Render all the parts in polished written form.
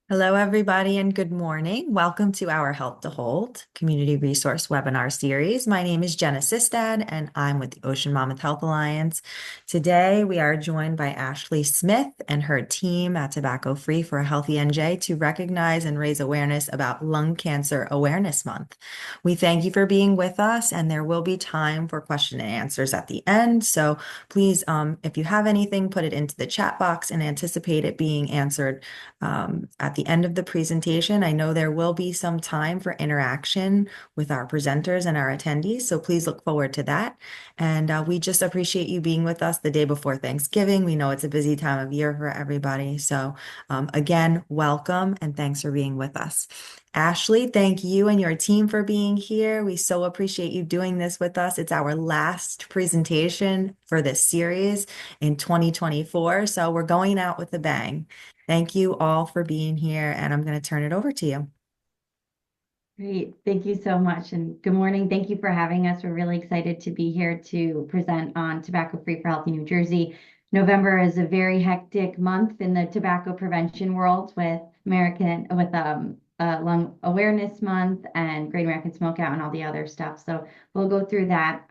Hello, everybody, and good morning. Welcome to our Help to Hold Community Resource Webinar Series. My name is Jenna Sistad, and I'm with the Ocean Monmouth Health Alliance. Today, we are joined by Ashley Smith and her team at Tobacco Free for a Healthy NJ to recognize and raise awareness about Lung Cancer Awareness Month. We thank you for being with us, and there will be time for question and answers at the end. So please, if you have anything, put it into the chat box and anticipate it being answered at the end of the presentation. I know there will be some time for interaction with our presenters and our attendees, so please look forward to that. And we just appreciate you being with us the day before Thanksgiving. We know it's a busy time of year for everybody. So again, welcome and thanks for being with us. Ashley, thank you and your team for being here. We so appreciate you doing this with us. It's our last presentation for this series in 2024, so we're going out with a bang. Thank you all for being here, and I'm going to turn it over to you. Great. Thank you so much. And good morning. Thank you for having us. We're really excited to be here to present on Tobacco Free for Healthy New Jersey. November is a very hectic month in the tobacco prevention world with Lung Awareness Month and Great American Smokeout and all the other stuff. So we'll go through that.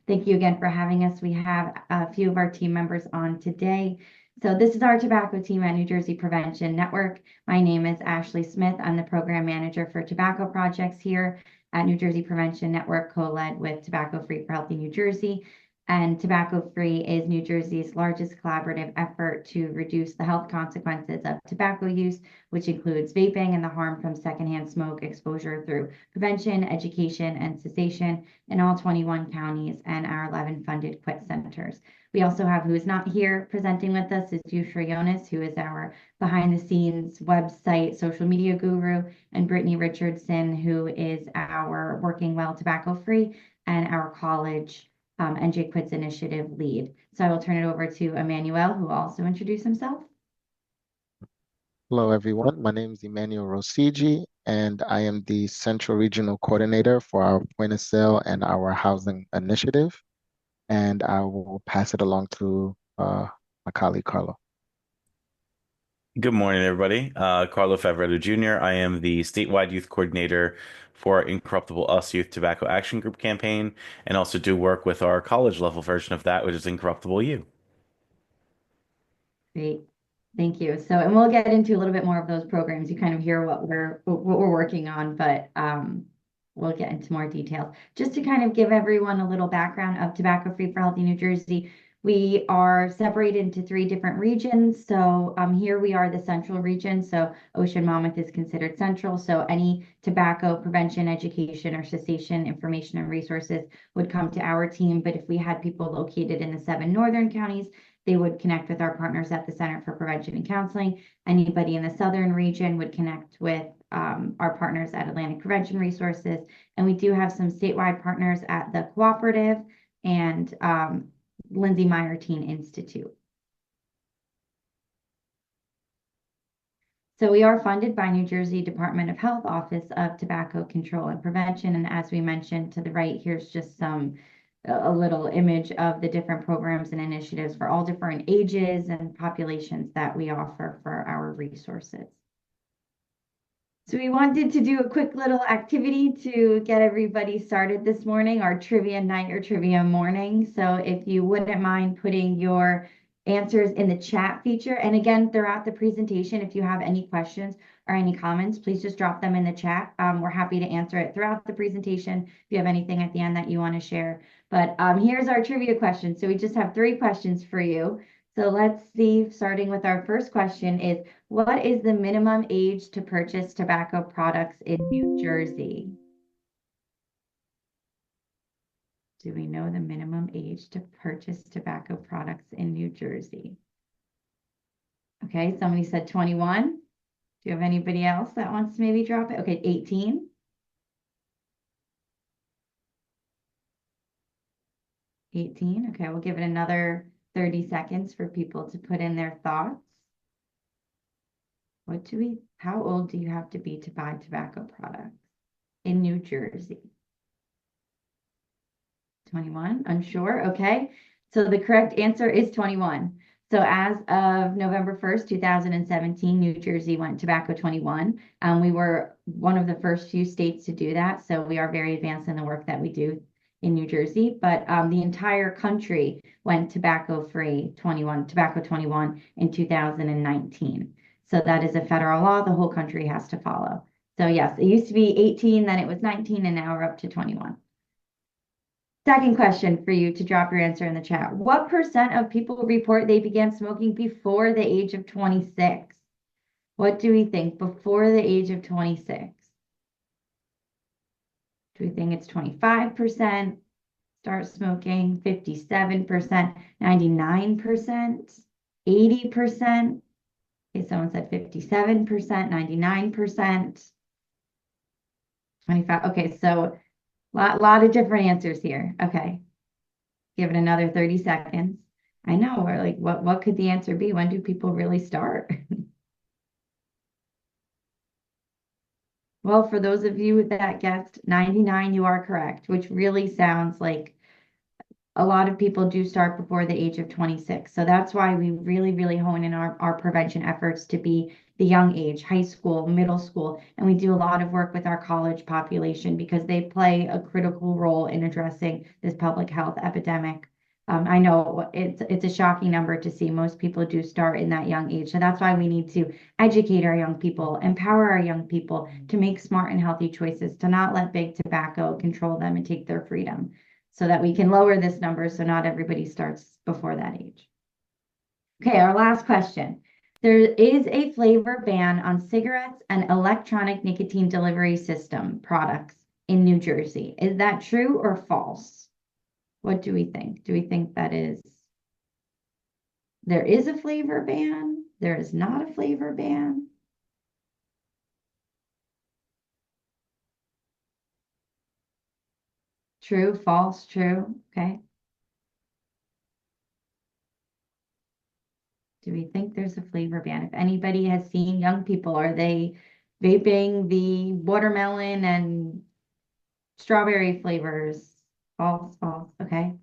Thank you again for having us. We have a few of our team members on today. So this is our tobacco team at New Jersey Prevention Network. My name is Ashley Smith. I'm the program manager for tobacco projects here at New Jersey Prevention Network, co-led with Tobacco Free for Healthy New Jersey. And Tobacco Free is New Jersey's largest collaborative effort to reduce the health consequences of tobacco use, which includes vaping and the harm from secondhand smoke exposure through prevention, education, and cessation in all 21 counties and our 11 funded quit centers. We also have, who is not here presenting with us, is Yusra Yonis, who is our behind the scenes website social media guru, and Brittany Richardson, who is our Working Well Tobacco Free and our college NJ Quits Initiative lead. So I will turn it over to Emmanuel, who will also introduce himself. Hello, everyone. My name is Emmanuel Rosigi, and I am the Central Regional Coordinator for our point of sale and our housing initiative. And I will pass it along to my colleague, Carlo. Good morning, everybody. Carlo Favretto Jr. I am the statewide youth coordinator for Incorruptible Us Youth Tobacco Action Group campaign, and also do work with our college level version of that, which is Incorruptible You. Great. Thank you. So, and we'll get into a little bit more of those programs. You kind of hear what we're working on, but we'll get into more details. Just to kind of give everyone a little background of Tobacco Free for Healthy New Jersey, we are separated into 3 different regions. So here we are the central region. So Ocean Monmouth is considered central. So any tobacco prevention, education, or cessation information and resources would come to our team. But if we had people located in the 7 northern counties, they would connect with our partners at the Center for Prevention and Counseling. Anybody in the southern region would connect with our partners at Atlantic Prevention Resources. And we do have some statewide partners at the Cooperative and Lindsay Meyer Teen Institute. So we are funded by New Jersey Department of Health Office of Tobacco Control and Prevention. And as we mentioned to the right, here's just a little image of the different programs and initiatives for all different ages and populations that we offer for our resources. So we wanted to do a quick little activity to get everybody started this morning, our trivia night or trivia morning. So if you wouldn't mind putting your answers in the chat feature. And again, throughout the presentation, if you have any questions or any comments, please just drop them in the chat. We're happy to answer it throughout the presentation if you have anything at the end that you want to share. But here's our trivia question. So we just have 3 questions for you. So let's see, starting with our first question is, what is the minimum age to purchase tobacco products in New Jersey? Do we know the minimum age to purchase tobacco products in New Jersey? Okay, somebody said 21. Do you have anybody else that wants to maybe drop it? Okay, 18. 18. Okay, we'll give it another 30 seconds for people to put in their thoughts. How old do you have to be to buy tobacco products in New Jersey? 21, unsure, okay. So the correct answer is 21. So as of November 1st, 2017, New Jersey went tobacco 21. We were one of the first few states to do that. So we are very advanced in the work that we do in New Jersey. But the entire country went tobacco free 21, tobacco 21 in 2019. So that is a federal law the whole country has to follow. So yes, it used to be 18, then it was 19, and now we're up to 21. Second question for you to drop your answer in the chat. What percent of people report they began smoking before the age of 26? What do we think before the age of 26? Do we think it's 25% start smoking, 57%, 99%, 80%? Okay, someone said 57%, 99%, 25. Okay, so lot of different answers here. Okay. Give it another 30 seconds. I know, we're like, what could the answer be? When do people really start? Well, for those of you that guessed 99, you are correct, which really sounds like a lot of people do start before the age of 26. So that's why we really, really hone in our prevention efforts to be the young age, high school, middle school. And we do a lot of work with our college population because they play a critical role in addressing this public health epidemic. I know it's a shocking number to see. Most people do start in that young age. So that's why we need to educate our young people, empower our young people to make smart and healthy choices, to not let big tobacco control them and take their freedom, so that we can lower this number so not everybody starts before that age. Okay, our last question. There is a flavor ban on cigarettes and electronic nicotine delivery system products in New Jersey. Is that true or false? What do we think? Do we think that there is a flavor ban? There is not a flavor ban? True, false, true. Okay. Do we think there's a flavor ban? If anybody has seen young people, are they vaping the watermelon and strawberry flavors? False, false. Okay.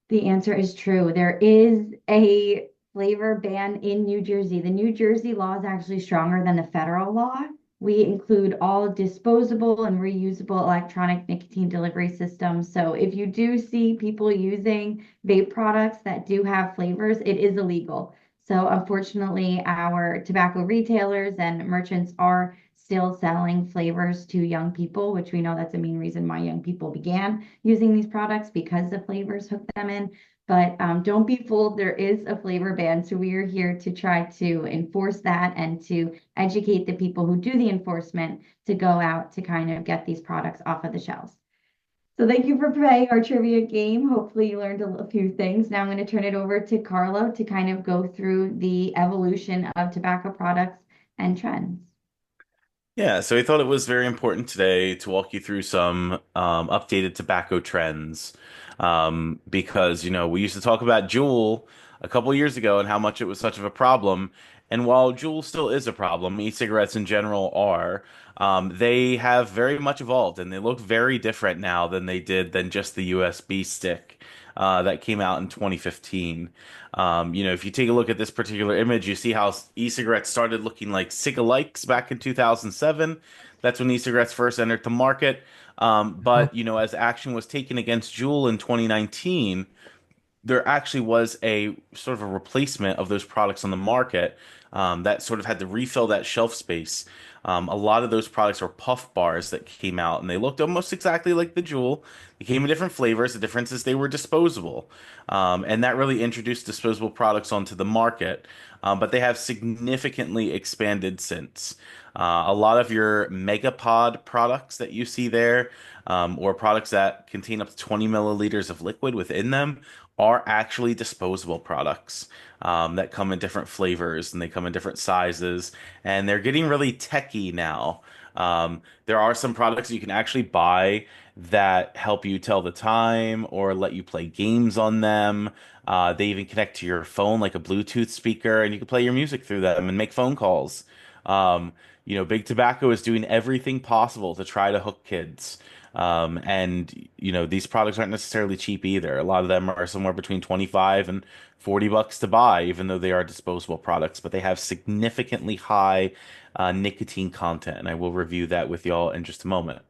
The answer is true. There is a flavor ban in New Jersey. The New Jersey law is actually stronger than the federal law. We include all disposable and reusable electronic nicotine delivery systems. So if you do see people using vape products that do have flavors, it is illegal. So unfortunately, our tobacco retailers and merchants are still selling flavors to young people, which we know that's a main reason why young people began using these products, because the flavors hook them in. But don't be fooled, there is a flavor ban. So we are here to try to enforce that and to educate the people who do the enforcement to go out to kind of get these products off of the shelves. So thank you for playing our trivia game. Hopefully you learned a few things. Now I'm going to turn it over to Carlo to kind of go through the evolution of tobacco products and trends. Yeah, so I thought it was very important today to walk you through some updated tobacco trends, because we used to talk about Juul a couple years ago and how much it was such of a problem. And while Juul still is a problem, e-cigarettes in general are. They have very much evolved and they look very different now than just the USB stick that came out in 2015. If you take a look at this particular image, you see how e-cigarettes started looking like cig-alikes back in 2007. That's when e-cigarettes first entered the market. But as action was taken against Juul in 2019, there actually was a sort of a replacement of those products on the market that sort of had to refill that shelf space. A lot of those products were puff bars that came out, and they looked almost exactly like the Juul. They came in different flavors. The difference is they were disposable, and that really introduced disposable products onto the market. But they have significantly expanded since. A lot of your Megapod products that you see there, or products that contain up to 20 milliliters of liquid within them, are actually disposable products that come in different flavors and they come in different sizes, and they're getting really techy now. There are some products you can actually buy that help you tell the time or let you play games on them. They even connect to your phone like a Bluetooth speaker, and you can play your music through them and make phone calls. Big Tobacco is doing everything possible to try to hook kids. And these products aren't necessarily cheap either. A lot of them are somewhere between 25 and $40 to buy, even though they are disposable products, but they have significantly high nicotine content. And I will review that with y'all in just a moment.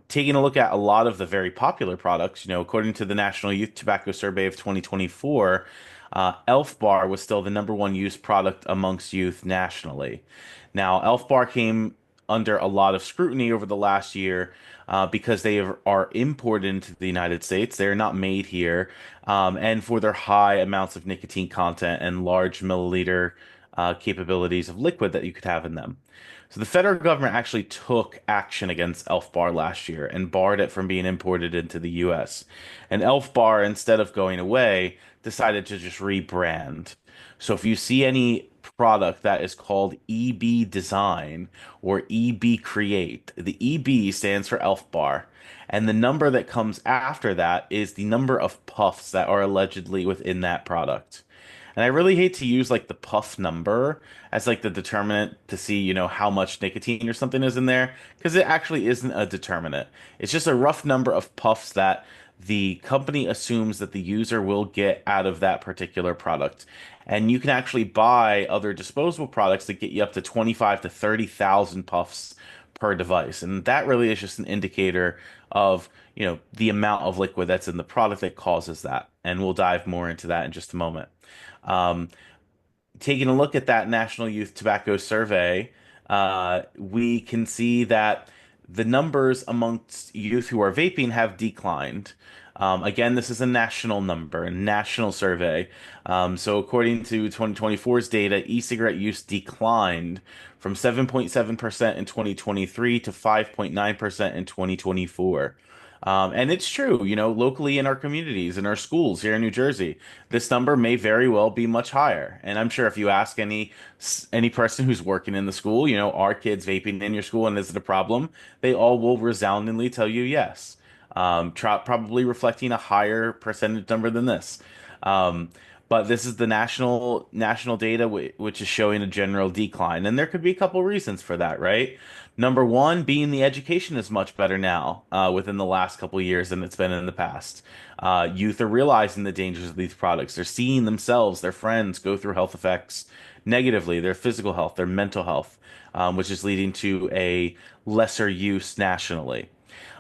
Taking a look at a lot of the very popular products, according to the National Youth Tobacco Survey of 2024, Elf Bar was still the number one used product amongst youth nationally. Now, Elf Bar came under a lot of scrutiny over the last year because are imported into the United States. They're not made here, and for their high amounts of nicotine content and large milliliter capabilities of liquid that you could have in them. So the federal government actually took action against Elf Bar last year and barred it from being imported into the US. And Elf Bar, instead of going away, decided to just rebrand. So if you see any product that is called EB Design or EB Create, the EB stands for Elf Bar. And the number that comes after that is the number of puffs that are allegedly within that product. And I really hate to use like the puff number as like the determinant to see, how much nicotine or something is in there, because it actually isn't a determinant. It's just a rough number of puffs that the company assumes that the user will get out of that particular product. And you can actually buy other disposable products that get you up to 25 to 30,000 puffs per device. And that really is just an indicator of, the amount of liquid that's in the product that causes that. And we'll dive more into that in just a moment. Um, Taking a look at that National Youth Tobacco Survey, we can see that the numbers amongst youth who are vaping have declined. Again, this is a national number, a national survey. So, according to 2024's data, e-cigarette use declined from 7.7% in 2023 to 5.9% in 2024. And it's true, locally in our communities, in our schools here in New Jersey, this number may very well be much higher. And I'm sure if you ask any person who's working in the school, are kids vaping in your school and is it a problem? They all will resoundingly tell you yes. Probably reflecting a higher percentage number than this. Um, but this is the national data, which is showing a general decline, and there could be a couple reasons for that, right? Number one being the education is much better now within the last couple years than it's been in the past. Youth are realizing the dangers of these products. They're seeing themselves, their friends go through health effects negatively, their physical health, their mental health, which is leading to a lesser use nationally.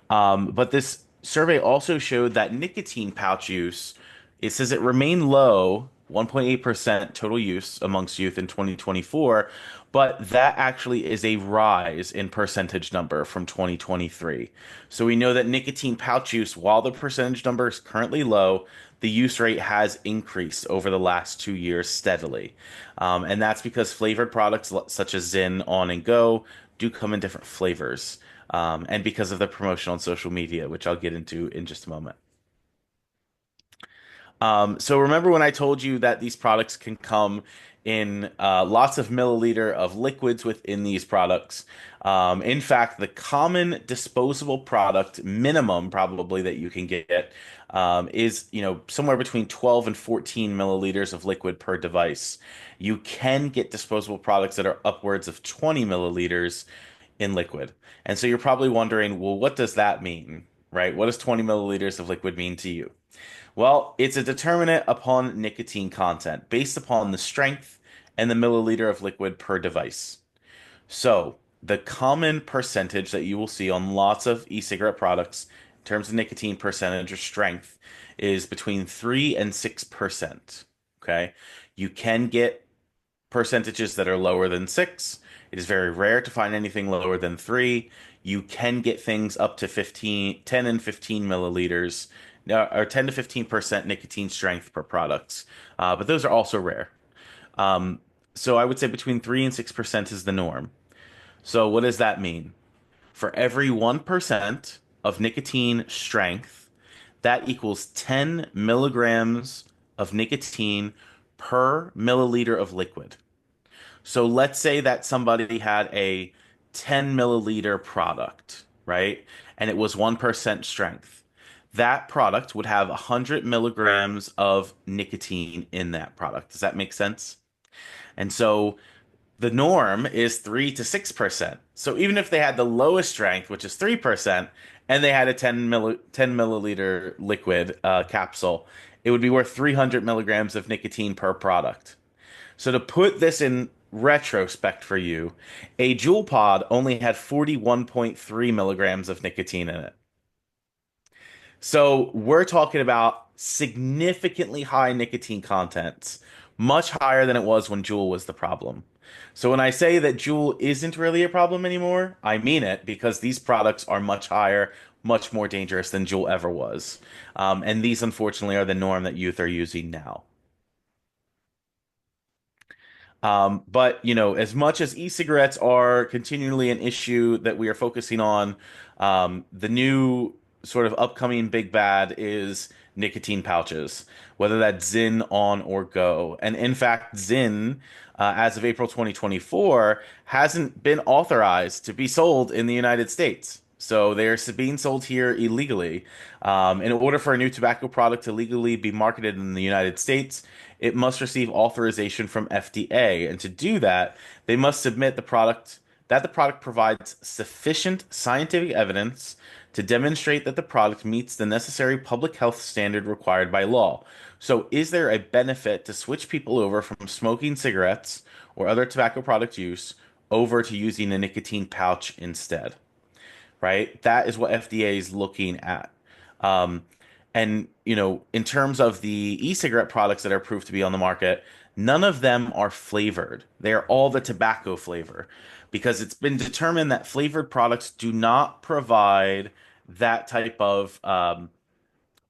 But this survey also showed that nicotine pouch use, it says it remained low, 1.8% total use amongst youth in 2024, but that actually is a rise in percentage number from 2023. So we know that nicotine pouch use, while the percentage number is currently low, the use rate has increased over the last 2 years steadily. And that's because flavored products such as Zyn On and Go do come in different flavors and because of the promotion on social media, which I'll get into in just a moment. So remember when I told you that these products can come in lots of milliliter of liquids within these products. In fact, the common disposable product minimum probably that you can get is somewhere between 12 and 14 milliliters of liquid per device. You can get disposable products that are upwards of 20 milliliters in liquid. And so you're probably wondering, well, what does that mean, right? What does 20 milliliters of liquid mean to you? Well, it's a determinant upon nicotine content based upon the strength and the milliliter of liquid per device. So, the common percentage that you will see on lots of e-cigarette products in terms of nicotine percentage or strength is between 3 and 6%. Okay? You can get percentages that are lower than 6. It is very rare to find anything lower than 3. You can get things up to 10 and 15 milliliters, or 10 to 15% nicotine strength per products. But those are also rare. Um, so I would say between 3 and 6% is the norm. So what does that mean? For every 1% of nicotine strength, that equals 10 milligrams of nicotine per milliliter of liquid. So let's say that somebody had a 10 milliliter product, right? And it was 1% strength. That product would have 100 milligrams of nicotine in that product. Does that make sense? And so The norm is 3 to 6%. So even if they had the lowest strength, which is 3%, and they had a 10 milliliter liquid capsule, it would be worth 300 milligrams of nicotine per product. So to put this in retrospect for you, a Juul pod only had 41.3 milligrams of nicotine in it. So we're talking about significantly high nicotine contents, much higher than it was when Juul was the problem. So when I say that Juul isn't really a problem anymore, I mean it because these products are much higher, much more dangerous than Juul ever was. And these, unfortunately, are the norm that youth are using now. But as much as e-cigarettes are continually an issue that we are focusing on, the new sort of upcoming big bad is nicotine pouches, whether that's Zyn on or go. And in fact, Zyn, as of April 2024, hasn't been authorized to be sold in the United States. So they're being sold here illegally. In order for a new tobacco product to legally be marketed in the United States, it must receive authorization from FDA. And to do that, they must submit the product provides sufficient scientific evidence to demonstrate that the product meets the necessary public health standard required by law. So, is there a benefit to switch people over from smoking cigarettes or other tobacco product use over to using a nicotine pouch instead? Right? That is what FDA is looking at. Um, and, in terms of the e-cigarette products that are approved to be on the market, none of them are flavored. They are all the tobacco flavor because it's been determined that flavored products do not provide that type of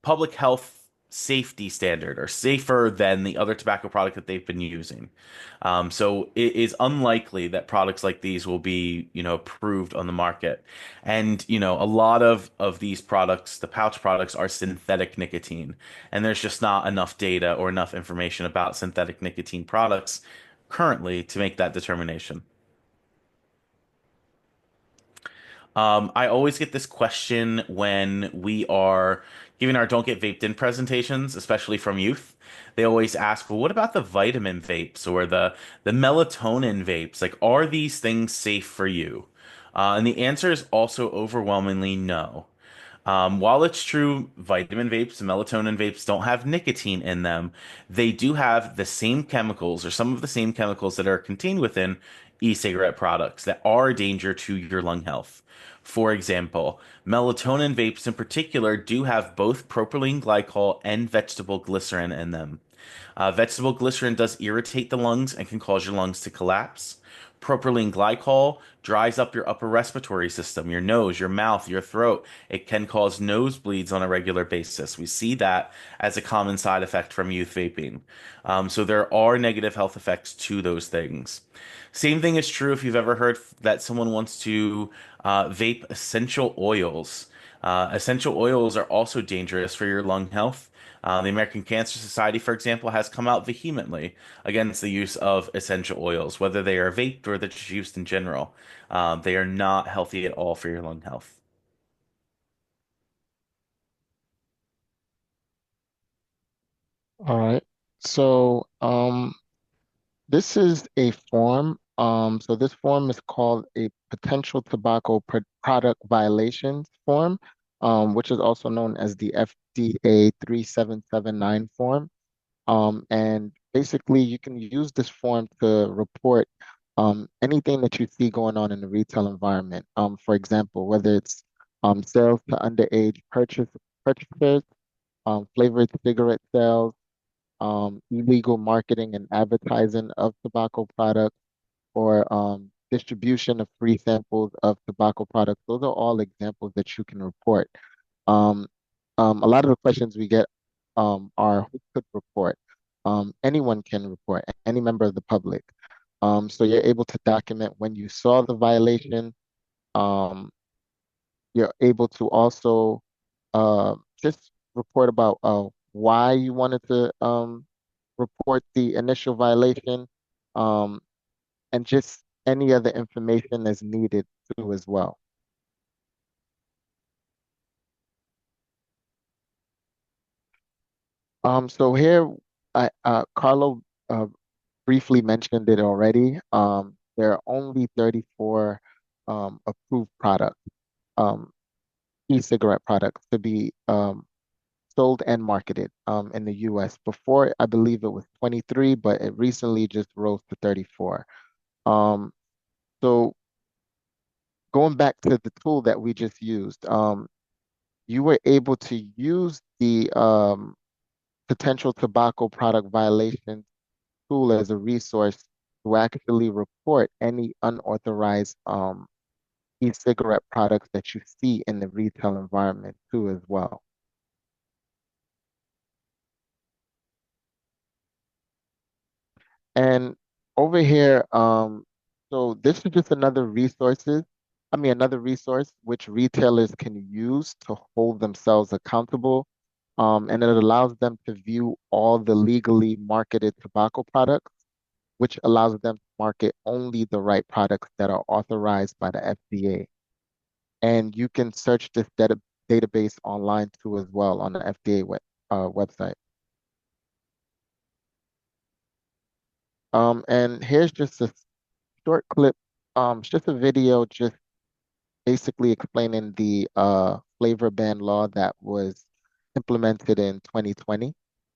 public health safety standard or safer than the other tobacco product that they've been using. So it is unlikely that products like these will be, approved on the market. And, a lot of these products, the pouch products, are synthetic nicotine. And there's just not enough data or enough information about synthetic nicotine products currently to make that determination. I always get this question when we are giving our Don't Get Vaped In presentations, especially from youth. They always ask, well, what about the vitamin vapes or the melatonin vapes? Like, are these things safe for you? And the answer is also overwhelmingly no. While it's true, vitamin vapes and melatonin vapes don't have nicotine in them, they do have the same chemicals or some of the same chemicals that are contained within e-cigarette products that are a danger to your lung health. For example, melatonin vapes in particular do have both propylene glycol and vegetable glycerin in them. Vegetable glycerin does irritate the lungs and can cause your lungs to collapse. Propylene glycol dries up your upper respiratory system, your nose, your mouth, your throat. It can cause nosebleeds on a regular basis. We see that as a common side effect from youth vaping. So there are negative health effects to those things. Same thing is true if you've ever heard that someone wants to vape essential oils. Essential oils are also dangerous for your lung health. The American Cancer Society, for example, has come out vehemently against the use of essential oils, whether they are vaped or they're just used in general. They are not healthy at all for your lung health. All right. So, this is a form. So this form is called a potential tobacco product violations form, which is also known as the FDA 3779 form. And basically, you can use this form to report anything that you see going on in the retail environment. For example, whether it's sales to underage purchasers, flavored cigarette sales, illegal marketing and advertising of tobacco products, or distribution of free samples of tobacco products. Those are all examples that you can report. Um, a lot of the questions we get are who could report? Anyone can report, any member of the public. So you're able to document when you saw the violation. Um, you're able to also just report about why you wanted to report the initial violation, um, and just any other information that's needed too as well. So here, Carlo briefly mentioned it already. there are only 34 approved products, um, e-cigarette products to be sold and marketed in the US. Before, I believe it was 23, but it recently just rose to 34. Um, so going back to the tool that we just used, you were able to use the potential tobacco product violation tool as a resource to actually report any unauthorized e-cigarette products that you see in the retail environment too as well. And over here, so this is just another resource which retailers can use to hold themselves accountable. And it allows them to view all the legally marketed tobacco products, which allows them to market only the right products that are authorized by the FDA. And you can search this database online too as well on the FDA website. And here's just a short clip. It's just a video just basically explaining the flavor ban law that was implemented in 2020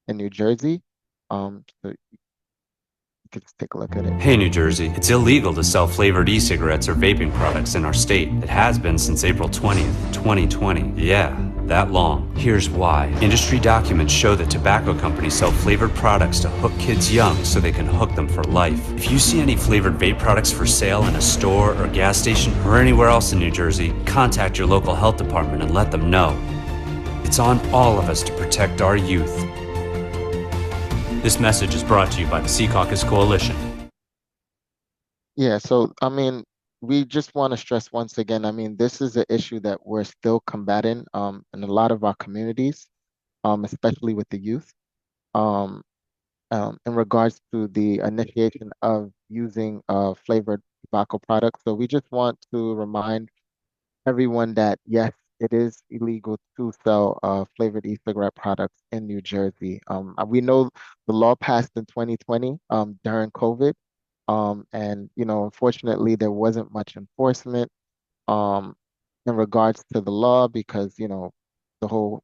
in New Jersey. So you can just take a look at it. Hey, New Jersey, it's illegal to sell flavored e-cigarettes or vaping products in our state. It has been since April 20th, 2020. Yeah, that long. Here's why. Industry documents show that tobacco companies sell flavored products to hook kids young so they can hook them for life. If you see any flavored vape products for sale in a store or gas station or anywhere else in New Jersey, contact your local health department and let them know. It's on all of us to protect our youth. This message is brought to you by the Sea Caucus Coalition. Yeah, so I mean, we just want to stress once again, I mean, this is an issue that we're still combating in a lot of our communities, especially with the youth, um, in regards to the initiation of using flavored tobacco products. So we just want to remind everyone that yes, it is illegal to sell flavored e-cigarette products in New Jersey. We know the law passed in 2020 during COVID, and unfortunately, there wasn't much enforcement um, in regards to the law because the whole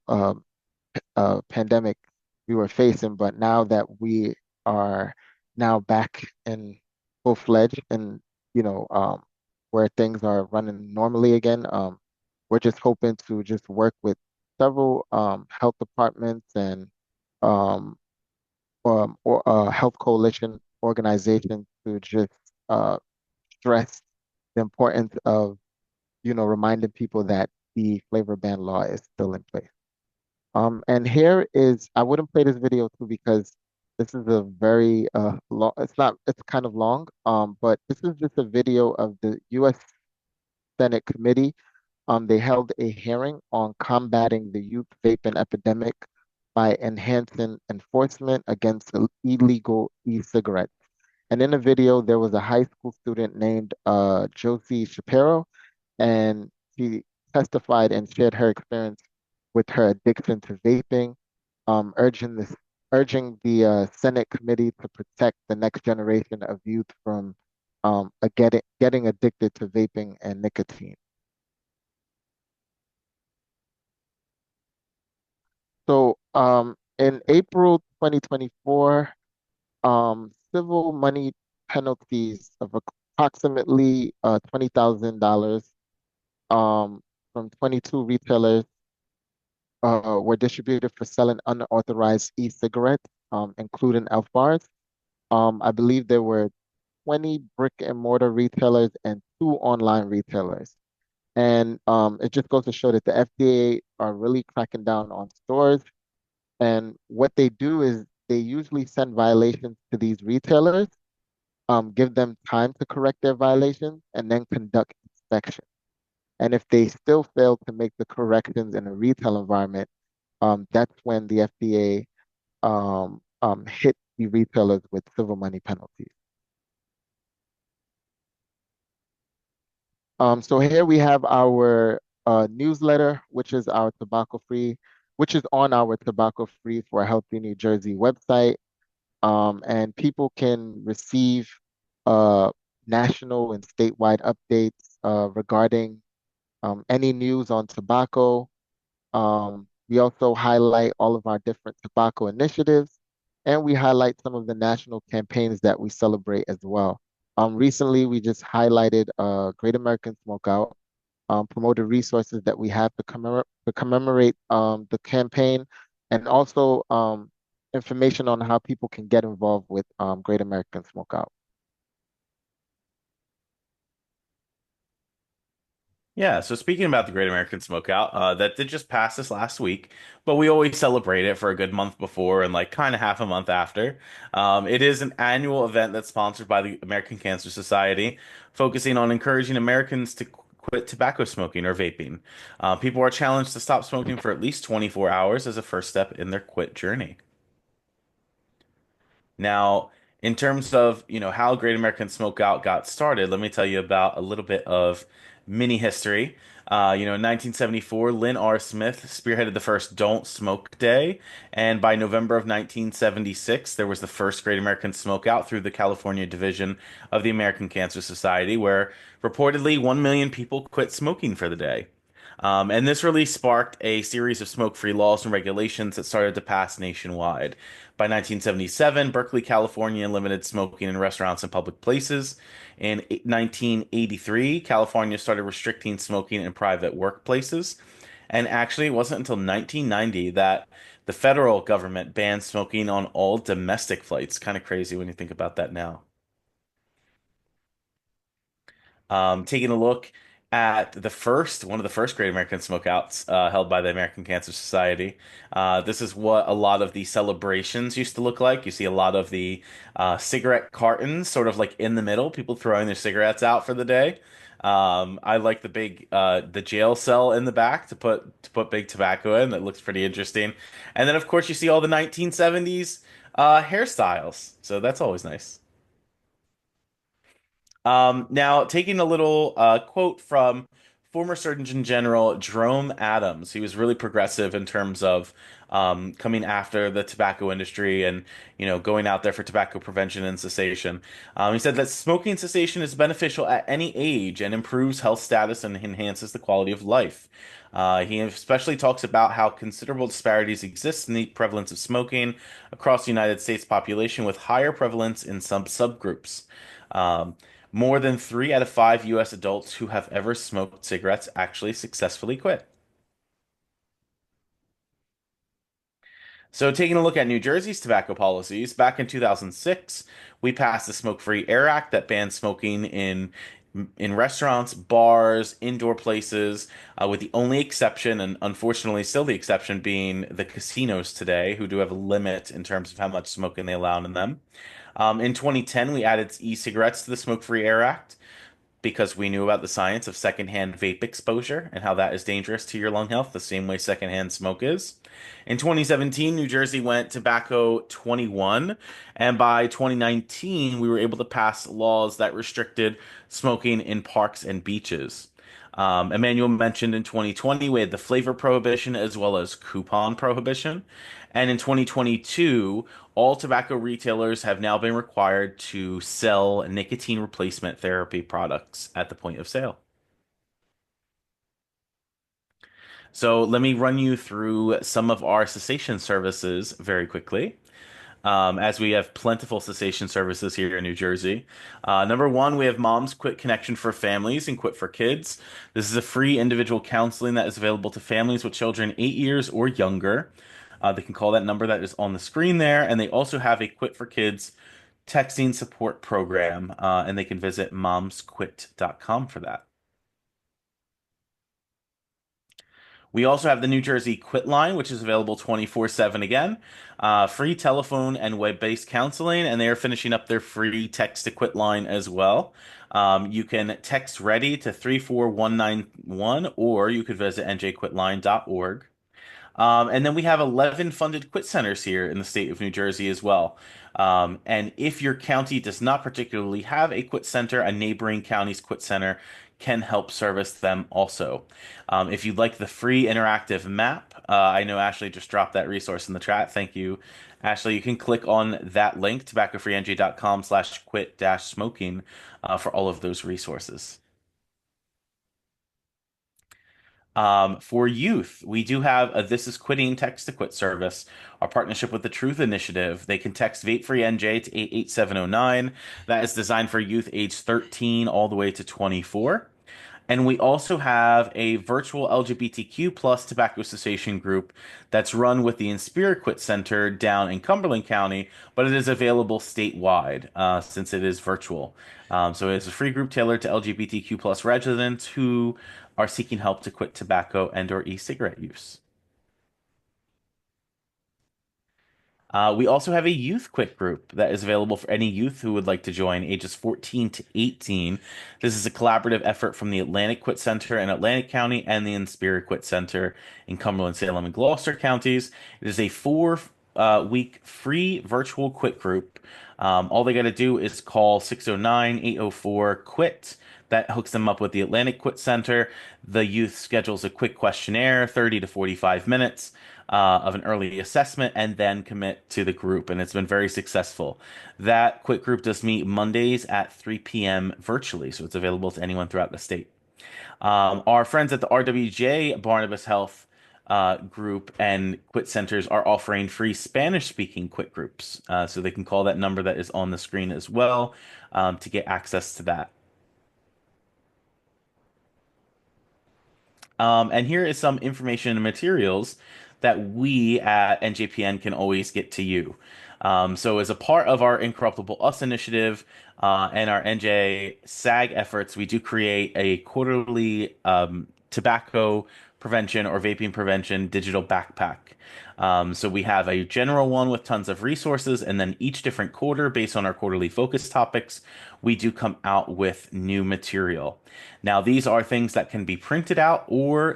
pandemic we were facing. But now that we are now back in full-fledged and where things are running normally again, we're just hoping to just work with several health departments and um, or health coalition organizations to just uh, stress the importance of reminding people that the flavor ban law is still in place. And here is, I wouldn't play this video too because this is a very long, it's kind of long, but this is just a video of the U.S. Senate committee. They held a hearing on combating the youth vaping epidemic by enhancing enforcement against illegal e-cigarettes. And in the video, there was a high school student named Josie Shapiro, and she testified and shared her experience with her addiction to vaping, um, urging this, urging the Senate committee to protect the next generation of youth from getting addicted to vaping and nicotine. So, in April 2024, civil money penalties of approximately $20,000 um, from 22 retailers were distributed for selling unauthorized e-cigarettes, including Elf bars. I believe there were 20 brick and mortar retailers and 2 online retailers. And it just goes to show that the FDA are really cracking down on stores. And what they do is they usually send violations to these retailers, give them time to correct their violations, and then conduct inspections. And if they still fail to make the corrections in a retail environment, that's when the FDA hit the retailers with civil money penalties. So here we have our newsletter, which is which is on our Tobacco Free for a Healthy New Jersey website. And people can receive uh, national and statewide updates regarding any news on tobacco. We also highlight all of our different tobacco initiatives, and we highlight some of the national campaigns that we celebrate as well. Recently, we just highlighted Great American Smokeout, promoted resources that we have to commemorate the campaign, and also information on how people can get involved with Great American Smokeout. Yeah, so speaking about the Great American Smokeout, that did just pass this last week, but we always celebrate it for a good month before and like kind of half a month after. It is an annual event that's sponsored by the American Cancer Society, focusing on encouraging Americans to quit tobacco smoking or vaping. People are challenged to stop smoking for at least 24 hours as a first step in their quit journey. Now, in terms of, how Great American Smokeout got started, let me tell you about a little bit of mini history. In 1974, Lynn R. Smith spearheaded the first Don't Smoke Day, and by November of 1976, there was the first Great American Smokeout through the California division of the American Cancer Society, where reportedly 1 million people quit smoking for the day. And this really sparked a series of smoke-free laws and regulations that started to pass nationwide. By 1977, Berkeley, California limited smoking in restaurants and public places. In 1983, California started restricting smoking in private workplaces. And actually, it wasn't until 1990 that the federal government banned smoking on all domestic flights. Kind of crazy when you think about that now. Taking a look at one of the first Great American Smokeouts held by the American Cancer Society. This is what a lot of the celebrations used to look like. You see a lot of the cigarette cartons, sort of like in the middle, people throwing their cigarettes out for the day. I like the jail cell in the back to put big tobacco in. That looks pretty interesting. And then of course you see all the 1970s hairstyles. So that's always nice. Now, taking a little quote from former Surgeon General Jerome Adams, he was really progressive in terms of coming after the tobacco industry and going out there for tobacco prevention and cessation. He said that smoking cessation is beneficial at any age and improves health status and enhances the quality of life. He especially talks about how considerable disparities exist in the prevalence of smoking across the United States population, with higher prevalence in some subgroups. Um, More than 3 out of 5 U.S. adults who have ever smoked cigarettes actually successfully quit. So, taking a look at New Jersey's tobacco policies, back in 2006, we passed the Smoke-Free Air Act that banned smoking in restaurants, bars, indoor places, with the only exception, and unfortunately still the exception, being the casinos today, who do have a limit in terms of how much smoking they allow in them. In 2010, we added e-cigarettes to the Smoke-Free Air Act, because we knew about the science of secondhand vape exposure and how that is dangerous to your lung health, the same way secondhand smoke is. In 2017, New Jersey went tobacco 21, and by 2019, we were able to pass laws that restricted smoking in parks and beaches. Emmanuel mentioned in 2020 we had the flavor prohibition as well as coupon prohibition. And in 2022, all tobacco retailers have now been required to sell nicotine replacement therapy products at the point of sale. So let me run you through some of our cessation services very quickly, as we have plentiful cessation services here in New Jersey. Number one, we have Moms Quit Connection for Families and Quit for Kids. This is a free individual counseling that is available to families with children 8 years or younger. They can call that number that is on the screen there, and they also have a Quit for Kids texting support program, and they can visit momsquit.com for that. We also have the New Jersey Quit Line, which is available 24/7 again. Free telephone and web-based counseling, and they are finishing up their free text to quit line as well. You can text ready to 34191, or you could visit njquitline.org. And then we have 11 funded quit centers here in the state of New Jersey as well. And if your county does not particularly have a quit center, a neighboring county's quit center can help service them also. If you'd like the free interactive map, I know Ashley just dropped that resource in the chat. Thank you, Ashley, you can click on that link, tobaccofreenj.com/quit-smoking, for all of those resources. For youth, we do have a This Is Quitting text to quit service. Our partnership with the Truth Initiative. They can text Vape Free NJ to 88709. That is designed for youth age 13 all the way to 24. And we also have a virtual LGBTQ plus tobacco cessation group that's run with the Inspire Quit Center down in Cumberland County, but it is available statewide since it is virtual. So it's a free group tailored to LGBTQ plus residents who are seeking help to quit tobacco and or e-cigarette use. We also have a youth quit group that is available for any youth who would like to join, ages 14 to 18. This is a collaborative effort from the Atlantic Quit Center in Atlantic County and the Inspire Quit Center in Cumberland, Salem, and Gloucester counties. It is a four-week free virtual quit group. All they got to do is call 609-804-QUIT. That hooks them up with the Atlantic Quit Center. The youth schedules a quick questionnaire, 30 to 45 minutes of an early assessment, and then commit to the group. And it's been very successful. That quit group does meet Mondays at 3 p.m. virtually, so it's available to anyone throughout the state. Our friends at the RWJ Barnabas Health group and quit centers are offering free Spanish speaking quit groups. So they can call that number that is on the screen as well to get access to that. And here is some information and materials that we at NJPN can always get to you. So, as a part of our Incorruptible Us initiative and our NJ SAG efforts, we do create a quarterly tobacco prevention or vaping prevention digital backpack. So we have a general one with tons of resources, and then each different quarter, based on our quarterly focus topics, we do come out with new material. Now, these are things that can be printed out or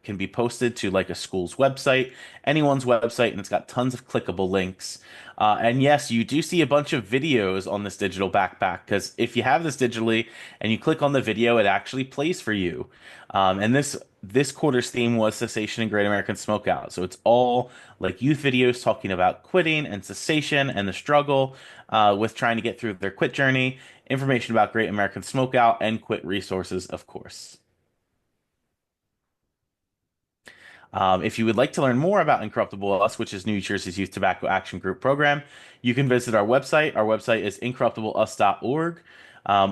can be posted to like a school's website, anyone's website, and it's got tons of clickable links. And yes, you do see a bunch of videos on this digital backpack because if you have this digitally and you click on the video, it actually plays for you. And this quarter's theme was cessation and Great American Smokeout. So it's all like youth videos talking about quitting and cessation and the struggle with trying to get through their quit journey, information about Great American Smokeout, and quit resources, of course. If you would like to learn more about Incorruptible Us, which is New Jersey's Youth Tobacco Action Group program, you can visit our website. Our website is incorruptibleus.org.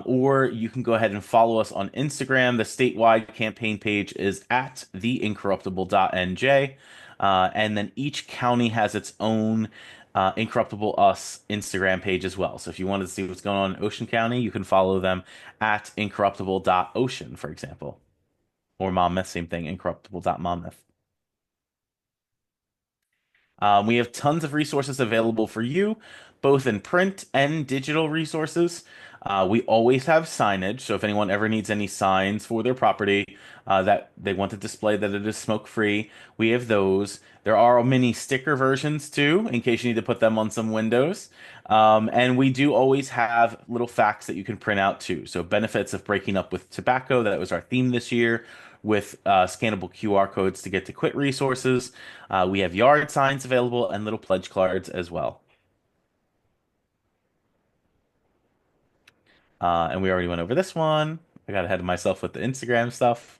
Or you can go ahead and follow us on Instagram. The statewide campaign page is at theincorruptible.nj. And then each county has its own Incorruptible Us Instagram page as well. So if you wanted to see what's going on in Ocean County, you can follow them at incorruptible.ocean, for example. Or Monmouth, same thing, incorruptible.monmouth. We have tons of resources available for you, both in print and digital resources. We always have signage, so if anyone ever needs any signs for their property that they want to display that it is smoke-free, we have those. There are mini sticker versions too, in case you need to put them on some windows. And we do always have little facts that you can print out too. So benefits of breaking up with tobacco, that was our theme this year, with scannable QR codes to get to quit resources. We have yard signs available and little pledge cards as well. And we already went over this one. I got ahead of myself with the Instagram stuff.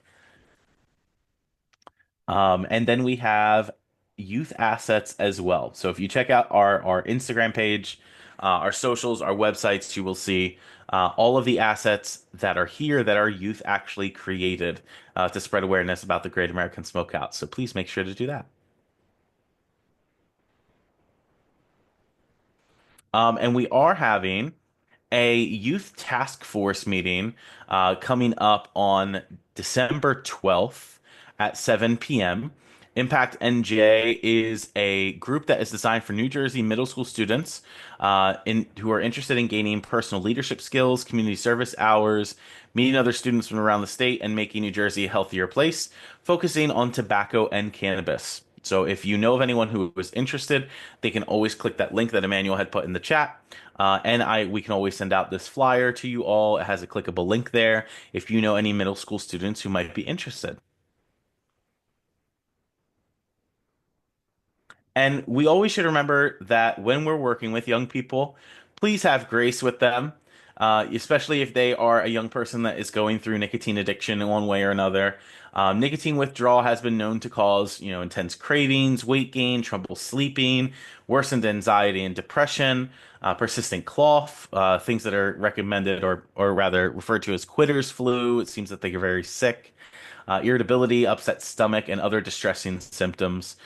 And then we have youth assets as well. So if you check out our Instagram page, our socials, our websites, you will see all of the assets that are here that our youth actually created to spread awareness about the Great American Smokeout. So please make sure to do that. And we are having a youth task force meeting coming up on December 12th at 7 p.m. Impact NJ is a group that is designed for New Jersey middle school students who are interested in gaining personal leadership skills, community service hours, meeting other students from around the state, and making New Jersey a healthier place, focusing on tobacco and cannabis. So if you know of anyone who is interested, they can always click that link that Emmanuel had put in the chat. We can always send out this flyer to you all. It has a clickable link there if you know any middle school students who might be interested. And we always should remember that when we're working with young people, please have grace with them, especially if they are a young person that is going through nicotine addiction in one way or another. Nicotine withdrawal has been known to cause, intense cravings, weight gain, trouble sleeping, worsened anxiety and depression, persistent cough, things that are recommended or rather referred to as quitter's flu. It seems that they are very sick, irritability, upset stomach, and other distressing symptoms.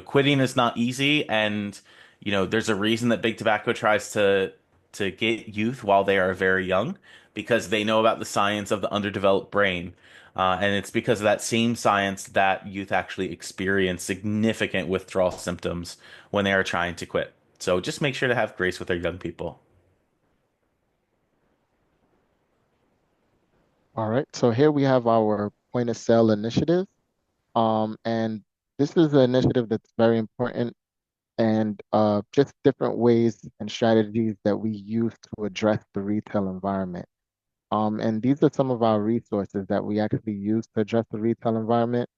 Quitting is not easy, and there's a reason that big tobacco tries to get youth while they are very young, because they know about the science of the underdeveloped brain. And it's because of that same science that youth actually experience significant withdrawal symptoms when they are trying to quit. So just make sure to have grace with our young people. All right, so here we have our point of sale initiative. And this is an initiative that's very important and just different ways and strategies that we use to address the retail environment. And these are some of our resources that we actually use to address the retail environment.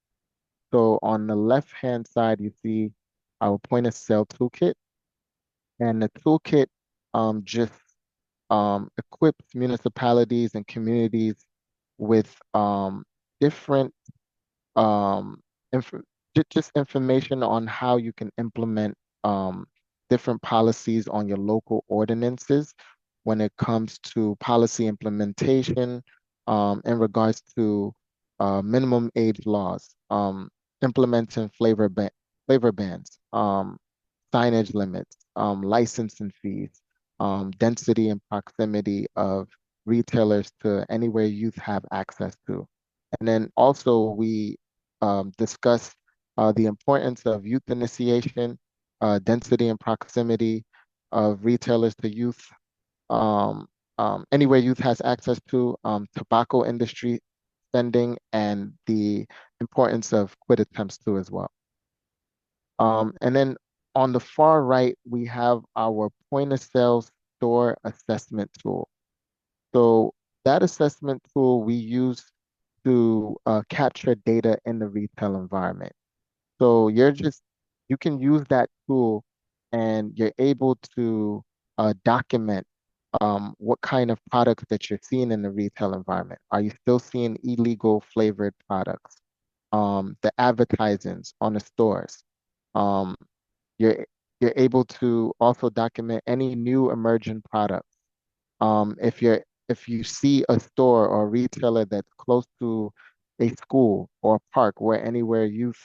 So on the left-hand side, you see our point of sale toolkit, and the toolkit just equips municipalities and communities with different um, inf just information on how you can implement different policies on your local ordinances when it comes to policy implementation in regards to minimum age laws, implementing flavor bans, signage limits, licensing fees, density and proximity of retailers to anywhere youth have access to. And then also we discuss the importance of youth initiation, density and proximity of retailers to youth, um, anywhere youth has access to, tobacco industry spending, and the importance of quit attempts too as well. And then on the far right, we have our point of sale store assessment tool. So that assessment tool we use to capture data in the retail environment. So you can use that tool and you're able to document what kind of products that you're seeing in the retail environment. Are you still seeing illegal flavored products? The advertisements on the stores. Um, you're you're able to also document any new emerging products. If you see a store or retailer that's close to a school or a park where anywhere youth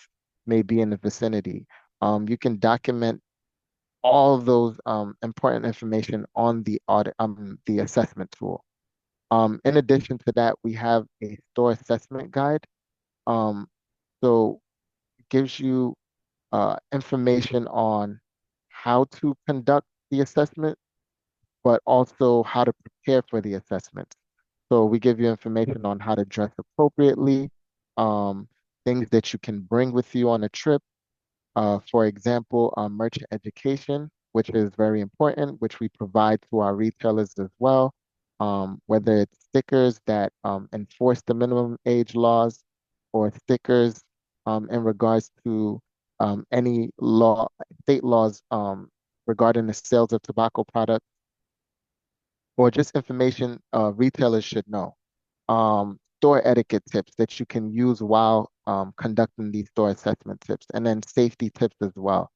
may be in the vicinity, you can document all of those important information on the assessment tool. In addition to that, we have a store assessment guide. Um, so it gives you information on how to conduct the assessment, but also how to prepare for the assessment. So we give you information on how to dress appropriately, um, things that you can bring with you on a trip. For example, merchant education, which is very important, which we provide to our retailers as well. Whether it's stickers that enforce the minimum age laws, or stickers in regards to any state laws regarding the sales of tobacco products, or just information retailers should know. Store etiquette tips that you can use while conducting these store assessment tips, and then safety tips as well.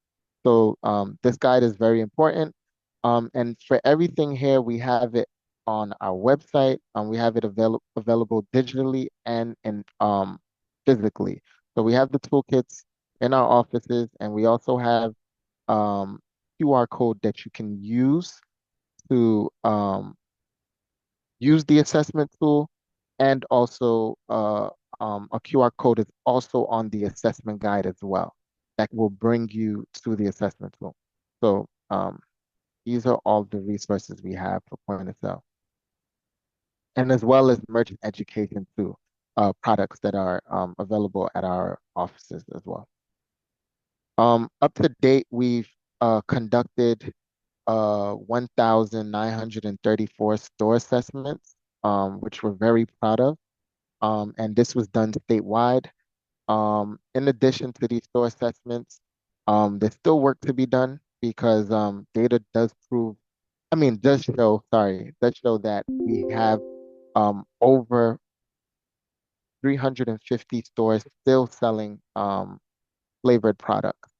So this guide is very important. And for everything here, we have it on our website. We have it available digitally and physically. So we have the toolkits in our offices, and we also have um, QR code that you can use to use the assessment tool, and also a QR code is also on the assessment guide as well that will bring you to the assessment tool. So these are all the resources we have for point of sale, and as well as merchant education too, products that are available at our offices as well. Up to date, we've conducted 1,934 store assessments, which we're very proud of. And this was done statewide. In addition to these store assessments, There's still work to be done because data does show that we have over 350 stores still selling flavored products.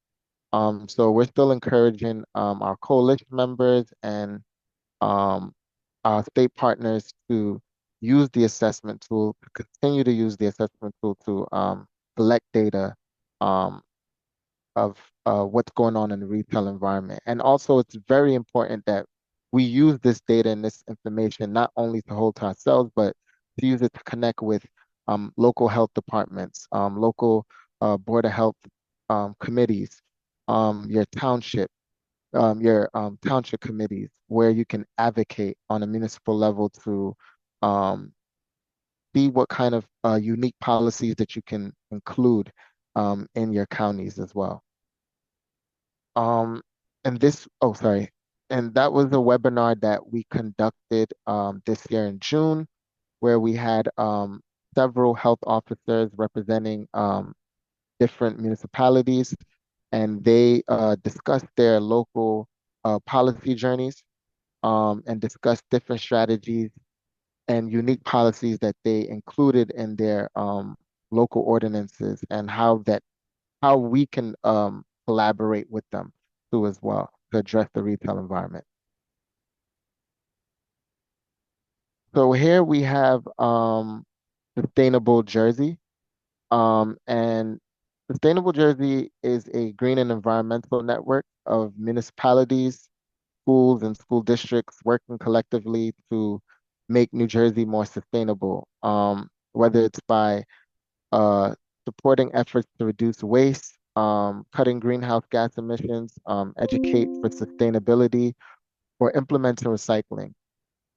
So we're still encouraging our coalition members and um, our state partners to use the assessment tool, to continue to use the assessment tool to collect data um, of what's going on in the retail environment. And also, it's very important that we use this data and this information not only to hold to ourselves, but to use it to connect with local health departments, local board of health committees, your township committees, where you can advocate on a municipal level to um, see what kind of unique policies that you can include in your counties as well. Um, and that was a webinar that we conducted this year in June, where we had several health officers representing different municipalities, and they discussed their local policy journeys and discussed different strategies and unique policies that they included in their local ordinances and how we can collaborate with them too as well to address the retail environment. So here we have Sustainable Jersey. And Sustainable Jersey is a green and environmental network of municipalities, schools, and school districts working collectively to make New Jersey more sustainable, whether it's by uh, supporting efforts to reduce waste, cutting greenhouse gas emissions, educate for sustainability, or implementing recycling.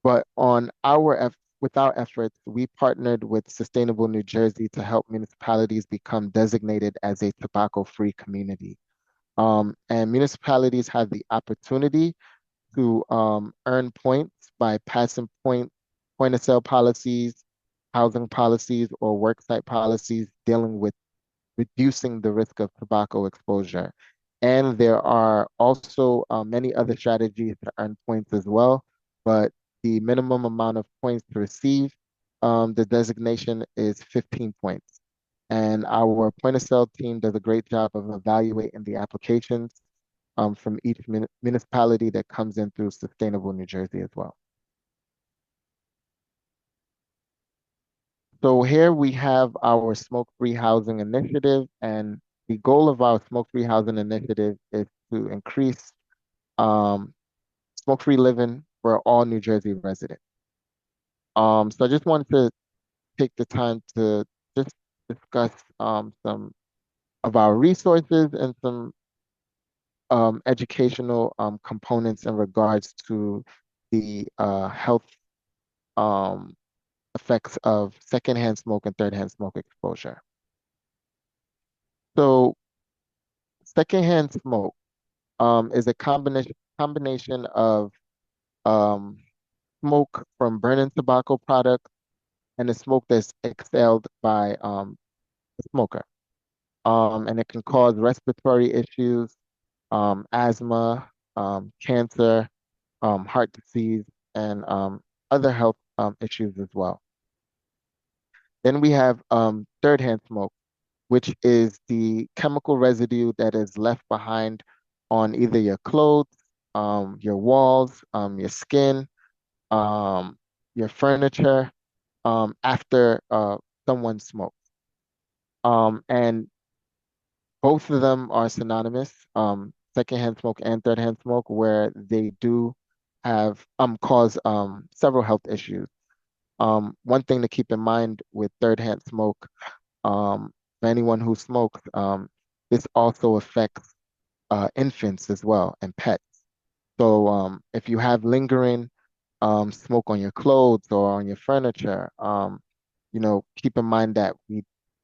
But with our efforts, we partnered with Sustainable New Jersey to help municipalities become designated as a tobacco-free community. And municipalities have the opportunity to earn points by passing point of sale policies, housing policies, or worksite policies dealing with reducing the risk of tobacco exposure. And there are also many other strategies to earn points as well, but the minimum amount of points to receive the designation is 15 points. And our point of sale team does a great job of evaluating the applications from each municipality that comes in through Sustainable New Jersey as well. So here we have our smoke-free housing initiative, and the goal of our smoke-free housing initiative is to increase um, smoke-free living for all New Jersey residents. So I just wanted to take the time to just discuss some of our resources and some educational components in regards to the health um, effects of secondhand smoke and thirdhand smoke exposure. So secondhand smoke is a combination of um, smoke from burning tobacco products and the smoke that's exhaled by the smoker. And it can cause respiratory issues, asthma, cancer, heart disease, and other health issues as well. Then we have third-hand smoke, which is the chemical residue that is left behind on either your clothes, your walls, your skin, um, your furniture, after someone smokes. And both of them are synonymous, secondhand smoke and third-hand smoke, where they do have cause several health issues. One thing to keep in mind with third-hand smoke, for anyone who smokes, this also affects infants as well and pets. So if you have lingering smoke on your clothes or on your furniture, keep in mind that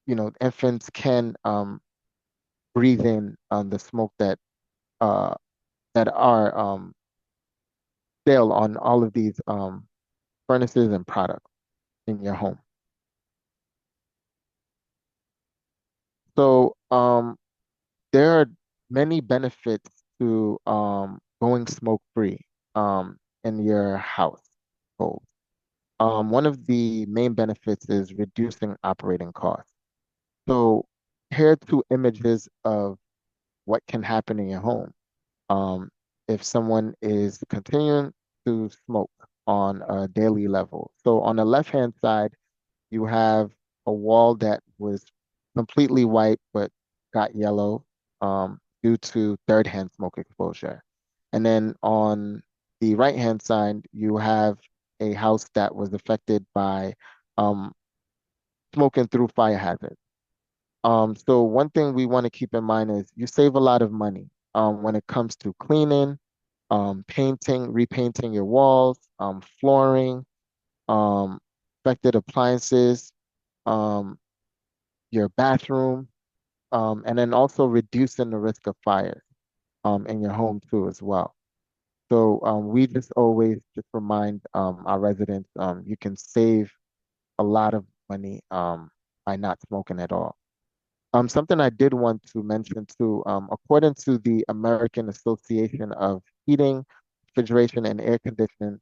infants can breathe in the smoke uh, that are still on all of these furnaces and products in your home. So there are many benefits to going smoke free in your household. One of the main benefits is reducing operating costs. So here are two images of what can happen in your home. Um, if someone is continuing to smoke on a daily level. So on the left-hand side, you have a wall that was completely white but got yellow due to third-hand smoke exposure. And then on the right-hand side, you have a house that was affected by um, smoking through fire hazard. So one thing we want to keep in mind is you save a lot of money when it comes to cleaning, painting, repainting your walls, flooring, um, affected appliances, um, your bathroom, and then also reducing the risk of fire in your home too as well. So we just always just remind our residents you can save a lot of money by not smoking at all. Something I did want to mention too, according to the American Association of Heating, Refrigeration, and Air Conditioning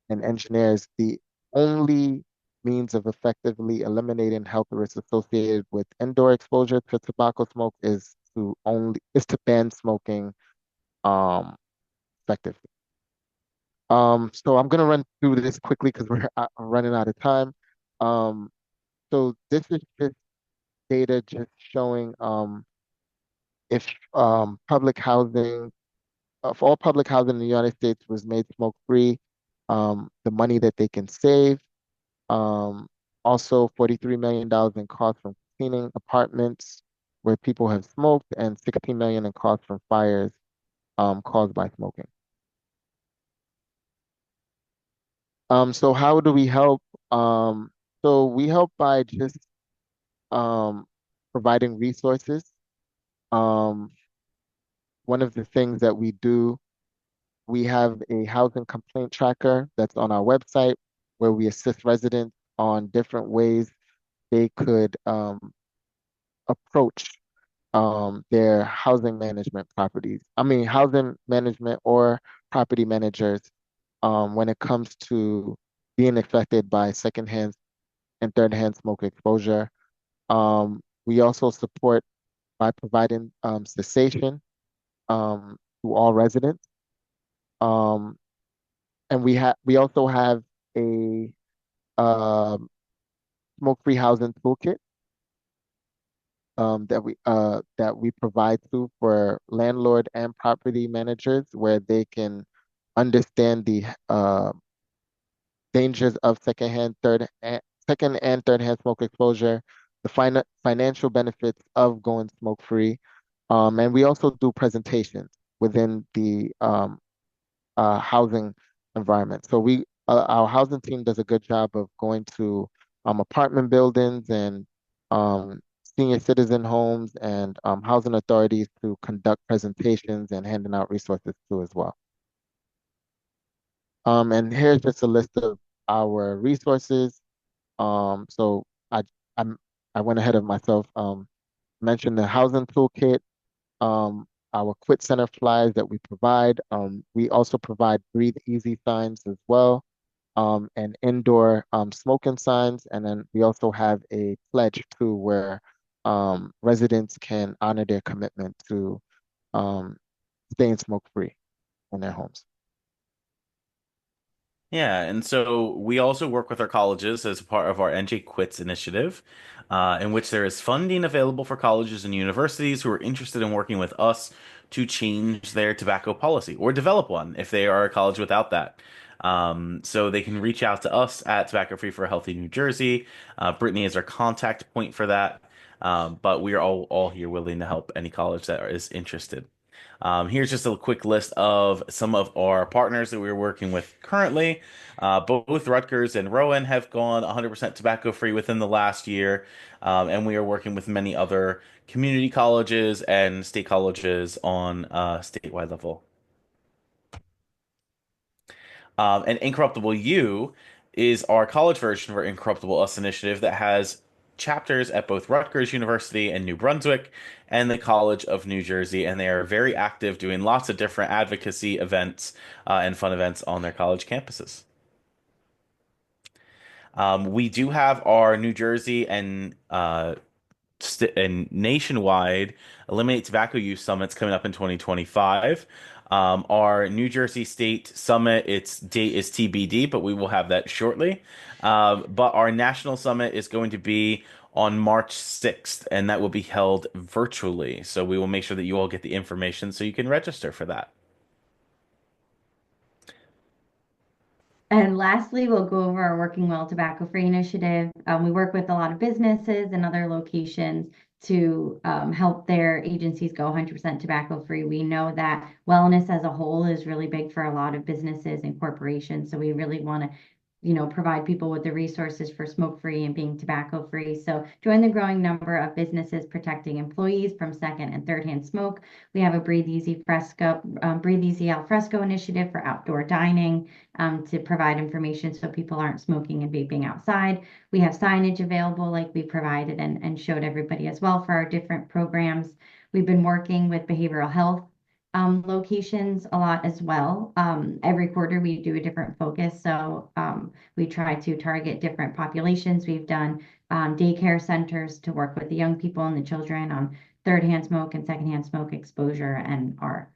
and Engineers, the only means of effectively eliminating health risks associated with indoor exposure to tobacco smoke is to ban smoking um effectively. So I'm gonna run through this quickly because we're running out of time. Um, so this is just data just showing if public housing, if all public housing in the United States was made smoke free, the money that they can save. Um, Also, $43 million in costs from cleaning apartments where people have smoked, and 16 million in costs from fires caused by smoking. So how do we help? So we help by just um, providing resources. Um, One of the things that we do, we have a housing complaint tracker that's on our website where we assist residents on different ways they could approach their housing management properties. I mean, housing management or property managers when it comes to being affected by secondhand and third-hand smoke exposure. We also support by providing cessation to all residents. Um, and we also have a um smoke-free housing toolkit that we provide to for landlord and property managers where they can understand the dangers of second and third hand smoke exposure, the financial benefits of going smoke free, and we also do presentations within the housing environment. So our housing team does a good job of going to apartment buildings and senior citizen homes and housing authorities to conduct presentations and handing out resources too as well. And here's just a list of our resources. So I'm I went ahead of myself. Mentioned the housing toolkit, our quit center flyers that we provide. We also provide breathe easy signs as well, and indoor smoking signs. And then we also have a pledge too, where residents can honor their commitment to um, staying smoke free in their homes. Yeah, and so we also work with our colleges as part of our NJ Quits initiative, in which there is funding available for colleges and universities who are interested in working with us to change their tobacco policy or develop one if they are a college without that. So they can reach out to us at Tobacco Free for a Healthy New Jersey. Brittany is our contact point for that. But we are all here willing to help any college that is interested. Here's just a quick list of some of our partners that we're working with currently. Both Rutgers and Rowan have gone 100% tobacco free within the last year, and we are working with many other community colleges and state colleges on a statewide level. And Incorruptible U is our college version of our Incorruptible Us initiative that has chapters at both Rutgers University in New Brunswick and the College of New Jersey, and they are very active doing lots of different advocacy events and fun events on their college campuses. We do have our New Jersey and nationwide Eliminate Tobacco Use Summits coming up in 2025. Our New Jersey State Summit, its date is TBD, but we will have that shortly. But our national summit is going to be on March 6th, and that will be held virtually. So we will make sure that you all get the information so you can register for that. And lastly, we'll go over our Working Well Tobacco Free initiative. We work with a lot of businesses and other locations to help their agencies go 100% tobacco free. We know that wellness as a whole is really big for a lot of businesses and corporations. So we really want to provide people with the resources for smoke-free and being tobacco-free. So join the growing number of businesses protecting employees from second and third-hand smoke. We have a Breathe Easy al fresco initiative for outdoor dining to provide information so people aren't smoking and vaping outside. We have signage available like we provided and showed everybody as well for our different programs. We've been working with behavioral health locations a lot as well. Every quarter we do a different focus. So we try to target different populations. We've done daycare centers to work with the young people and the children on third-hand smoke and secondhand smoke exposure, and our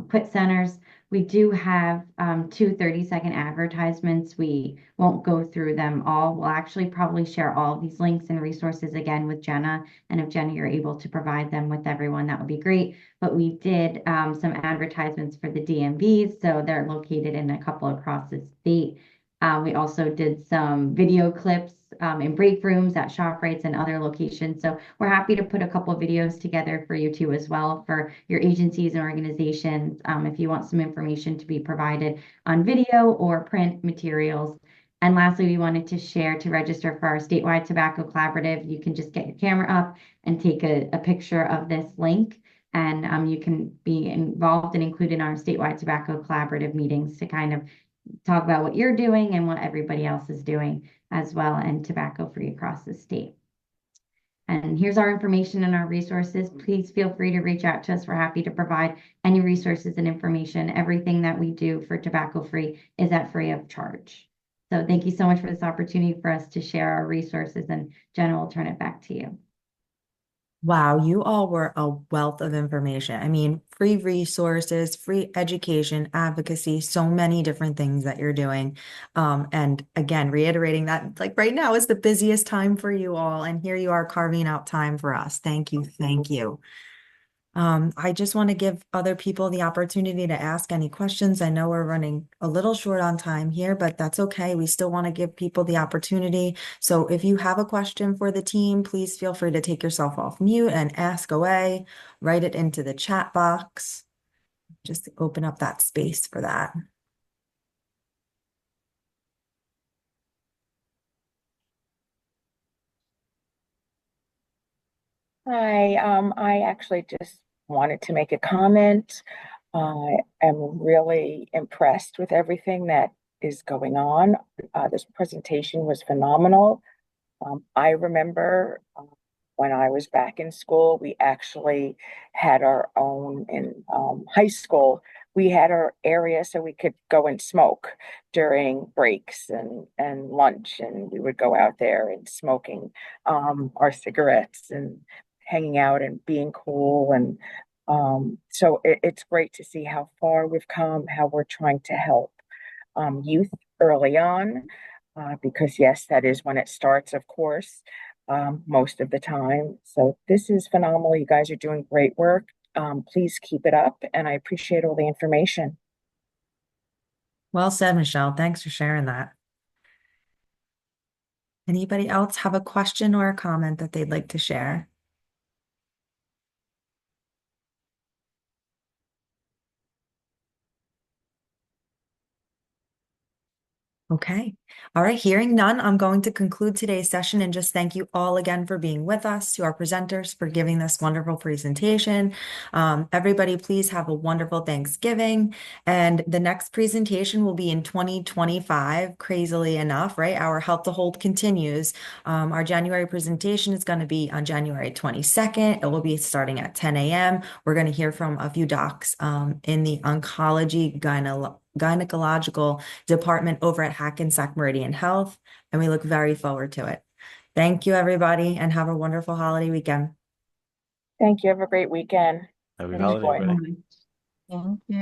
quit centers. We do have 2 30-second advertisements. We won't go through them all. We'll actually probably share all of these links and resources again with Jenna. And if Jenna, you're able to provide them with everyone, that would be great. But we did some advertisements for the DMVs. So they're located in a couple across the state. We also did some video clips in break rooms at ShopRites and other locations. So we're happy to put a couple of videos together for you too as well for your agencies and organizations if you want some information to be provided on video or print materials. And lastly, we wanted to share to register for our statewide tobacco collaborative. You can just get your camera up and take a picture of this link. And you can be involved and included in our statewide tobacco collaborative meetings to kind of talk about what you're doing and what everybody else is doing as well, and tobacco free across the state. And here's our information and our resources. Please feel free to reach out to us. We're happy to provide any resources and information. Everything that we do for tobacco free is at free of charge. So thank you so much for this opportunity for us to share our resources, and Jenna, will turn it back to you. Wow, you all were a wealth of information. I mean, free resources, free education, advocacy, so many different things that you're doing. And again, reiterating that like right now is the busiest time for you all. And here you are carving out time for us. Thank you. Thank you. I just want to give other people the opportunity to ask any questions. I know we're running a little short on time here, but that's okay. We still want to give people the opportunity. So if you have a question for the team, please feel free to take yourself off mute and ask away. Write it into the chat box. Just open up that space for that. Hi, I actually just wanted to make a comment. I am really impressed with everything that is going on. This presentation was phenomenal. I remember when I was back in school, we actually had our own in high school. We had our area so we could go and smoke during breaks and lunch, and we would go out there and smoking our cigarettes and hanging out and being cool. And so it's great to see how far we've come, how we're trying to help youth early on, because yes, that is when it starts, of course, most of the time. So this is phenomenal. You guys are doing great work. Please keep it up, and I appreciate all the information. Well said, Michelle. Thanks for sharing that. Anybody else have a question or a comment that they'd like to share? Okay. All right. Hearing none, I'm going to conclude today's session and just thank you all again for being with us, to our presenters for giving this wonderful presentation. Everybody, please have a wonderful Thanksgiving. And the next presentation will be in 2025, crazily enough, right? Our Help to Hold continues. Our January presentation is going to be on January 22nd. It will be starting at 10 a.m. We're going to hear from a few docs in the oncology gynecological department over at Hackensack Meridian Health, and we look very forward to it. Thank you, everybody, and have a wonderful holiday weekend. Thank you. Have a great weekend. Happy Thank holiday, Enjoy. everybody. you. Thank you.